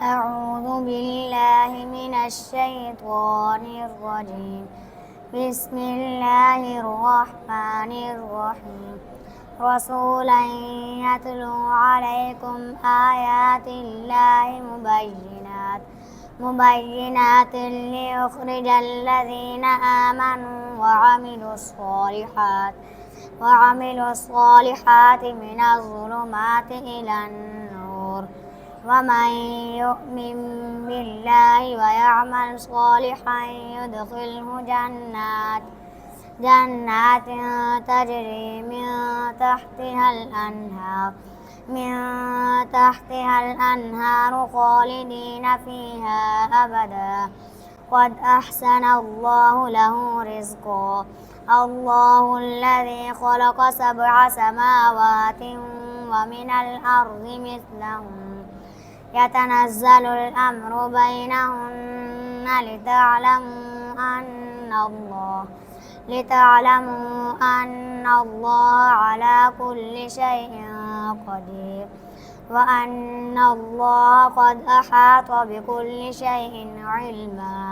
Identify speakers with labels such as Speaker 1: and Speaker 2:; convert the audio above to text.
Speaker 1: أعوذ بالله من الشيطان الرجيم. بسم الله الرحمن الرحيم. رسولا يتلو عليكم آيات الله مبينات ليخرج الذين آمنوا وعملوا الصالحات من الظلمات إلى النور. ومن يؤمن بالله ويعمل صالحا يدخله جنات تجري من تحتها الأنهار خالدين فيها أبدا. قد أحسن الله له رزقا. الله الذي خلق 7 سماوات ومن الأرض مثلهن يتنزل الأمر بينهن لتعلموا أن الله على كل شيء قدير، وأن الله قد أحاط بكل شيء علما.